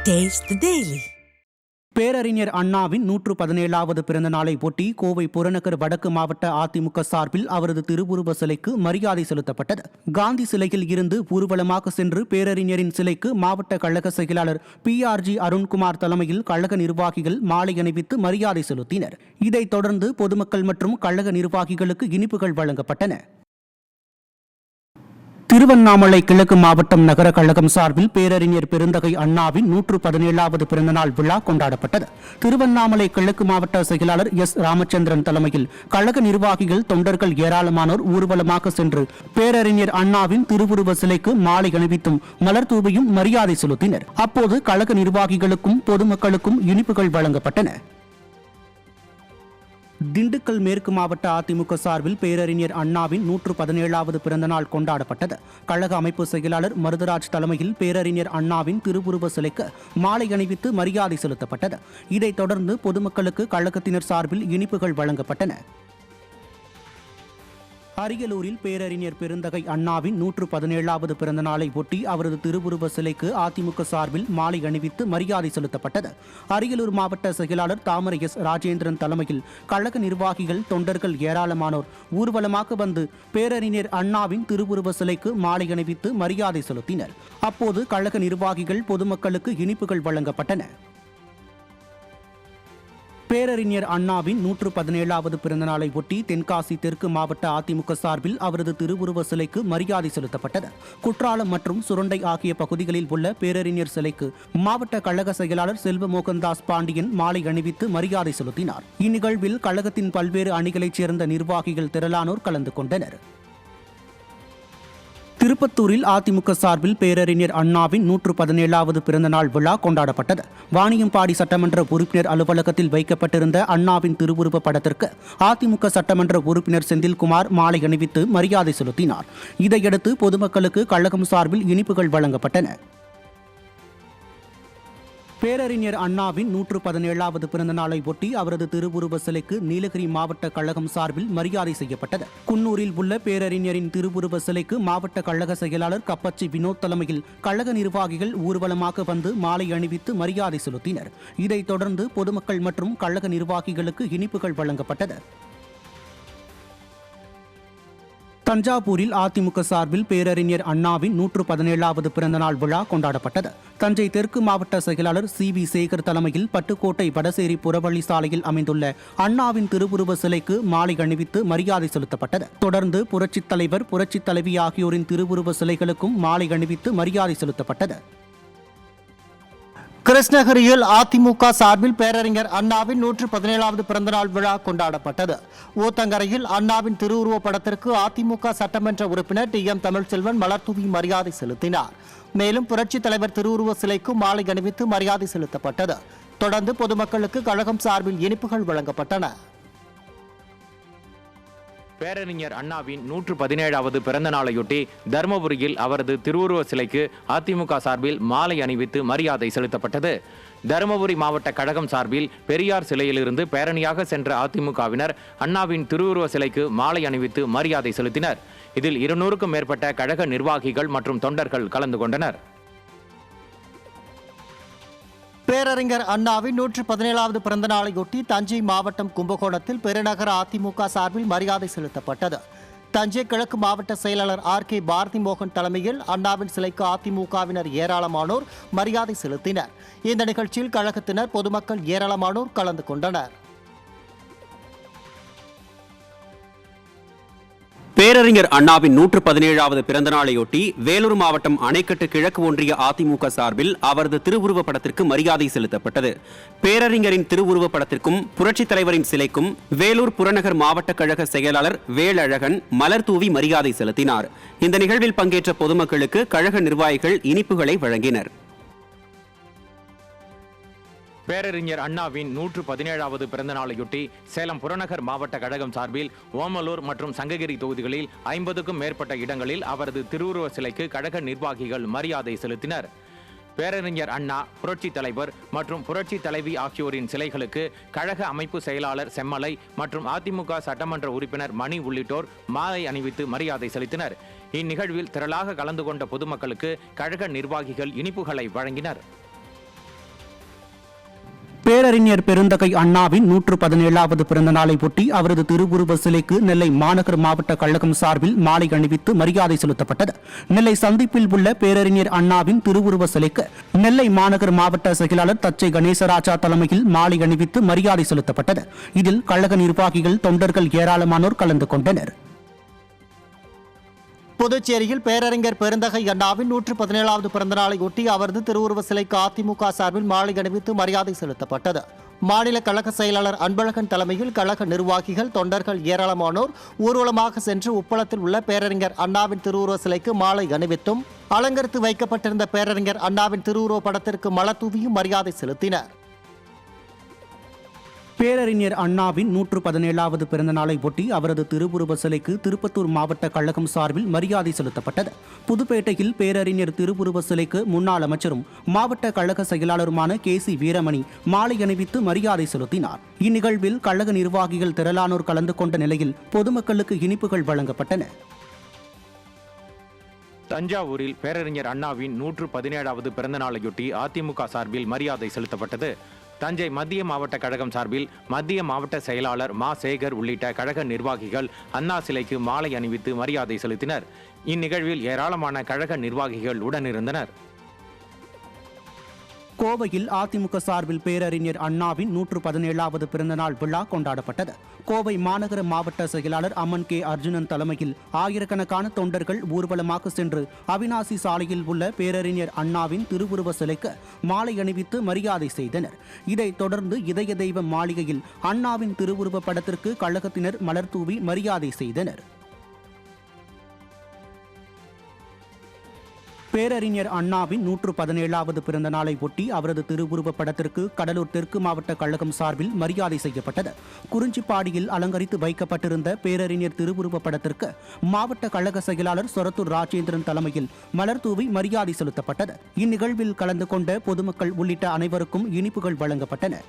Taste the Daily. பேரறிஞர் அண்ணாவின் 117வது பிறந்த நாளை ஒட்டி கோவை புறநகர் வடக்கு மாவட்ட அதிமுக சார்பில் அவரது திருவுருவ சிலைக்கு மரியாதை செலுத்தப்பட்டது. காந்தி சிலையில் இருந்து ஊர்வலமாக சென்று பேரறிஞரின் சிலைக்கு மாவட்ட கழக செயலாளர் PRG அருண்குமார் தலைமையில் கழக நிர்வாகிகள் மாலை அணிவித்து மரியாதை செலுத்தினர். இதைத் தொடர்ந்து பொதுமக்கள் மற்றும் கழக நிர்வாகிகளுக்கு இனிப்புகள் வழங்கப்பட்டன. திருவண்ணாமலை கிழக்கு மாவட்டம் நகர கழகம் சார்பில் பேரறிஞர் பெருந்தகை அண்ணாவின் 117வது பிறந்தநாள் விழா கொண்டாடப்பட்டது. திருவண்ணாமலை கிழக்கு மாவட்ட செயலாளர் S. ராமச்சந்திரன் தலைமையில் கழக நிர்வாகிகள் தொண்டர்கள் ஏராளமானோர் ஊர்வலமாக சென்று பேரறிஞர் அண்ணாவின் திருவுருவ சிலைக்கு மாலை அணிவித்தும் மலர் தூவியும் மரியாதை செலுத்தினர். அப்போது கழக நிர்வாகிகளுக்கும் பொதுமக்களுக்கும் இனிப்புகள் வழங்கப்பட்டன. திண்டுக்கல் மேற்கு மாவட்ட அதிமுக சார்பில் பேரறிஞர் அண்ணாவின் 117வது பிறந்தநாள் கொண்டாடப்பட்டது. கழக அமைப்பு செயலாளர் மருதராஜ் தலைமையில் பேரறிஞர் அண்ணாவின் திருவுருவ சிலைக்கு மாலை அணிவித்து மரியாதை செலுத்தப்பட்டது. இதைத் தொடர்ந்து பொதுமக்களுக்கு கழகத்தினர் சார்பில் இனிப்புகள் வழங்கப்பட்டன. அரியலூரில் பேரறிஞர் பெருந்தகை அண்ணாவின் 117வது பிறந்த நாளை ஒட்டி அவரது திருவுருவ சிலைக்கு அதிமுக சார்பில் மாலை அணிவித்து மரியாதை செலுத்தப்பட்டது. அரியலூர் மாவட்ட செயலாளர் தாமரை S. ராஜேந்திரன் தலைமையில் கழக நிர்வாகிகள் தொண்டர்கள் ஏராளமானோர் ஊர்வலமாக வந்து பேரறிஞர் அண்ணாவின் திருவுருவ சிலைக்கு மாலை அணிவித்து மரியாதை செலுத்தினர். அப்போது கழக நிர்வாகிகள் பொதுமக்களுக்கு இனிப்புகள் வழங்கப்பட்டன. பேரறிஞர் அண்ணாவின் 117வது பிறந்த நாளை ஒட்டி தென்காசி தெற்கு மாவட்ட அதிமுக சார்பில் அவரது திருவுருவ சிலைக்கு மரியாதை செலுத்தப்பட்டது. குற்றாலம் மற்றும் சுரண்டை ஆகிய பகுதிகளில் உள்ள பேரறிஞர் சிலைக்கு மாவட்ட கழக செயலாளர் செல்வ மோகன்தாஸ் பாண்டியன் மாலை அணிவித்து மரியாதை செலுத்தினார். இந்நிகழ்வில் கழகத்தின் பல்வேறு அணிகளைச் சேர்ந்த நிர்வாகிகள் திரளானோர் கலந்து கொண்டனர். திருப்பத்தூரில் அதிமுக சார்பில் பேரறிஞர் அண்ணாவின் 117வது பிறந்தநாள் விழா கொண்டாடப்பட்டது. வாணியம்பாடி சட்டமன்ற உறுப்பினர் அலுவலகத்தில் வைக்கப்பட்டிருந்த அண்ணாவின் திருவுருவ படத்திற்கு அதிமுக சட்டமன்ற உறுப்பினர் செந்தில்குமார் மாலை அணிவித்து மரியாதை செலுத்தினார். இதையடுத்து பொதுமக்களுக்கு கழகம் சார்பில் இனிப்புகள் வழங்கப்பட்டன. பேரறிஞர் அண்ணாவின் 117வது பிறந்த நாளை ஒட்டி அவரது திருவுருவ சிலைக்கு நீலகிரி மாவட்ட கழகம் சார்பில் மரியாதை செய்யப்பட்டது. குன்னூரில் உள்ள பேரறிஞரின் திருவுருவ சிலைக்கு மாவட்ட கழக செயலாளர் கப்பச்சி வினோத் தலைமையில் கழக நிர்வாகிகள் ஊர்வலமாக வந்து மாலை அணிவித்து மரியாதை செலுத்தினர். இதைத் தொடர்ந்து பொதுமக்கள் மற்றும் கழக நிர்வாகிகளுக்கு இனிப்புகள் வழங்கப்பட்டது. தஞ்சாவூரில் அதிமுக சார்பில் பேரறிஞர் அண்ணாவின் 117வது பிறந்தநாள் விழா கொண்டாடப்பட்டது. தஞ்சை தெற்கு மாவட்ட செயலாளர் CV சேகர் தலைமையில் பட்டுக்கோட்டை வடசேரி புறவழி சாலையில் அமைந்துள்ள அண்ணாவின் திருவுருவ சிலைக்கு மாலை அணிவித்து மரியாதை செலுத்தப்பட்டது. தொடர்ந்து புரட்சித் தலைவர் புரட்சித் தலைவி ஆகியோரின் திருவுருவ சிலைகளுக்கும் மாலை அணிவித்து மரியாதை செலுத்தப்பட்டது. கிருஷ்ணகிரியில் அதிமுக சார்பில் பேரறிஞர் அண்ணாவின் 117வது பிறந்தநாள் விழா கொண்டாடப்பட்டது. ஊத்தங்கரையில் அண்ணாவின் திருவுருவ படத்திற்கு அதிமுக சட்டமன்ற உறுப்பினர் TM தமிழ்ச்செல்வன் மலர்தூவி மரியாதை செலுத்தினார். மேலும் புரட்சித் தலைவர் திருவுருவ சிலைக்கு மாலை அணிவித்து மரியாதை செலுத்தப்பட்டது. தொடர்ந்து பொதுமக்களுக்கு கழகம் சார்பில் இனிப்புகள் வழங்கப்பட்டன. பேரறிஞர் அண்ணாவின் 117வது பிறந்த நாளையொட்டி தருமபுரியில் அவரது திருவுருவ சிலைக்கு அதிமுக சார்பில் மாலை அணிவித்து மரியாதை செலுத்தப்பட்டது. தருமபுரி மாவட்ட கழகம் சார்பில் பெரியார் சிலையிலிருந்து பேரணியாக சென்ற அதிமுகவினர் அண்ணாவின் திருவுருவ சிலைக்கு மாலை அணிவித்து மரியாதை செலுத்தினர். இதில் 200க்கும் மேற்பட்ட கழக நிர்வாகிகள் மற்றும் தொண்டர்கள் கலந்து கொண்டனர். பேரறிஞர் அண்ணாவின் 117வது பிறந்த நாளையொட்டி தஞ்சை மாவட்டம் கும்பகோணத்தில் பெருநகர அதிமுக சார்பில் மரியாதை செலுத்தப்பட்டது. தஞ்சை கிழக்கு மாவட்ட செயலாளர் RK பாரதி மோகன் தலைமையில் அண்ணாவின் சிலைக்கு அதிமுகவினர் ஏராளமானோர் மரியாதை செலுத்தினர். இந்த நிகழ்ச்சியில் கழகத்தினர் பொதுமக்கள் ஏராளமானோர் கலந்து கொண்டனர். பேரறிஞர் அண்ணாவின் 117வது பிறந்த நாளையொட்டி வேலூர் மாவட்டம் அணைக்கட்டு கிழக்கு ஒன்றிய அதிமுக சார்பில் அவரது திருவுருவ படத்திற்கு மரியாதை செலுத்தப்பட்டது. பேரறிஞரின் திருவுருவ படத்திற்கும் புரட்சித் தலைவரின் சிலைக்கும் வேலூர் புறநகர் மாவட்ட கழக செயலாளர் வேலழகன் மலர் தூவி மரியாதை செலுத்தினார். இந்த நிகழ்வில் பங்கேற்ற பொதுமக்களுக்கு கழக நிர்வாகிகள் இனிப்புகளை வழங்கினர். பேரறிஞர் அண்ணாவின் 117வது பிறந்த நாளையொட்டி சேலம் புறநகர் மாவட்ட கழகம் சார்பில் ஓமலூர் மற்றும் சங்ககிரி தொகுதிகளில் 50க்கும் மேற்பட்ட இடங்களில் அவரது திருவுருவ சிலைக்கு கழக நிர்வாகிகள் மரியாதை செலுத்தினர். பேரறிஞர் அண்ணா, புரட்சி தலைவர் மற்றும் புரட்சி தலைவி ஆகியோரின் சிலைகளுக்கு கழக அமைப்பு செயலாளர் செம்மலை மற்றும் அதிமுக சட்டமன்ற உறுப்பினர் மணி உள்ளிட்டோர் மாலை அணிவித்து மரியாதை செலுத்தினர். இந்நிகழ்வில் திரளாக கலந்து கொண்ட பொதுமக்களுக்கு கழக நிர்வாகிகள் இனிப்புகளை வழங்கினர். பேரறிஞர் பெருந்தகை அண்ணாவின் 117வது பிறந்த நாளை ஒட்டி அவரது திருவுருவ சிலைக்கு நெல்லை மாநகர் மாவட்ட கழகம் சார்பில் மாலை அணிவித்து மரியாதை செலுத்தப்பட்டது. நெல்லை சந்திப்பில் உள்ள பேரறிஞர் அண்ணாவின் திருவுருவ சிலைக்கு நெல்லை மாநகர் மாவட்ட செயலாளர் தச்சை கணேசராஜா தலைமையில் மாலை அணிவித்து மரியாதை செலுத்தப்பட்டது. இதில் கழக நிர்வாகிகள், தொண்டர்கள் ஏராளமானோர் கலந்து கொண்டனர். புதுச்சேரியில் பேரறிஞர் பெருந்தகை அண்ணாவின் 117வது பிறந்தநாளை ஒட்டி அவரது திருவுருவ சிலைக்கு அதிமுக சார்பில் மாலை அணிவித்து மரியாதை செலுத்தப்பட்டது. மாநில கழக செயலாளர் அன்பழகன் தலைமையில் கழக நிர்வாகிகள், தொண்டர்கள் ஏராளமானோர் ஊர்வலமாக சென்று உப்பளத்தில் உள்ள பேரறிஞர் அண்ணாவின் திருவுருவ சிலைக்கு மாலை அணிவித்தும் அலங்கரித்து வைக்கப்பட்டிருந்த பேரறிஞர் அண்ணாவின் திருவுருவ படத்திற்கு மலர் தூவியும் மரியாதை செலுத்தினர். பேரறிஞர் அண்ணாவின் 117வது பிறந்த நாளை ஒட்டி அவரது திருவுருவ சிலைக்கு திருப்பத்தூர் மாவட்ட கழகம் சார்பில் மரியாதை செலுத்தப்பட்டது. புதுப்பேட்டையில் பேரறிஞர் திருவுருவ சிலைக்கு முன்னாள் அமைச்சரும் மாவட்ட கழக செயலாளருமான KC வீரமணி மாலை அணிவித்து மரியாதை செலுத்தினார். இந்நிகழ்வில் கழக நிர்வாகிகள் திரளானோர் கலந்து கொண்ட நிலையில் பொதுமக்களுக்கு இனிப்புகள் வழங்கப்பட்டன. தஞ்சாவூரில் பேரறிஞர் அண்ணாவின் 117வது பிறந்த நாளையொட்டி அதிமுக சார்பில் மரியாதை செலுத்தப்பட்டது. தஞ்சை மத்திய மாவட்ட கழகம் சார்பில் மத்திய மாவட்ட செயலாளர் மா சேகர் உள்ளிட்ட கழக நிர்வாகிகள் அண்ணா சிலைக்கு மாலை அணிவித்து மரியாதை செலுத்தினர். இந்நிகழ்வில் ஏராளமான கழக நிர்வாகிகள் உடனிருந்தனர். கோவையில் அதிமுக சார்பில் பேரறிஞர் அண்ணாவின் 117வது பிறந்தநாள் விழா கொண்டாடப்பட்டது. கோவை மாநகர மாவட்ட செயலாளர் அம்மன் K. அர்ஜுனன் தலைமையில் ஆயிரக்கணக்கான தொண்டர்கள் ஊர்வலமாக சென்று அவினாசி சாலையில் உள்ள பேரறிஞர் அண்ணாவின் திருவுருவ சிலைக்கு மாலை அணிவித்து மரியாதை செய்தனர். இதைத் தொடர்ந்து இதய தெய்வ மாளிகையில் அண்ணாவின் திருவுருவ படத்திற்கு கழகத்தினர் மலர் தூவி மரியாதை செய்தனர். பேரறிஞர் அண்ணாவின் 117வது பிறந்த நாளை ஒட்டி அவரது திருவுருவ படத்திற்கு கடலூர் தெற்கு மாவட்ட கழகம் சார்பில் மரியாதை செய்யப்பட்டது. குறிஞ்சிப்பாடியில் அலங்கரித்து வைக்கப்பட்டிருந்த பேரறிஞர் திருவுருவ படத்திற்கு மாவட்ட கழக செயலாளர் சொரத்தூர் ராஜேந்திரன் தலைமையில் மலர் தூவி மரியாதை செலுத்தப்பட்டது. இந்நிகழ்வில் கலந்து கொண்ட பொதுமக்கள் உள்ளிட்ட அனைவருக்கும் இனிப்புகள் வழங்கப்பட்டன.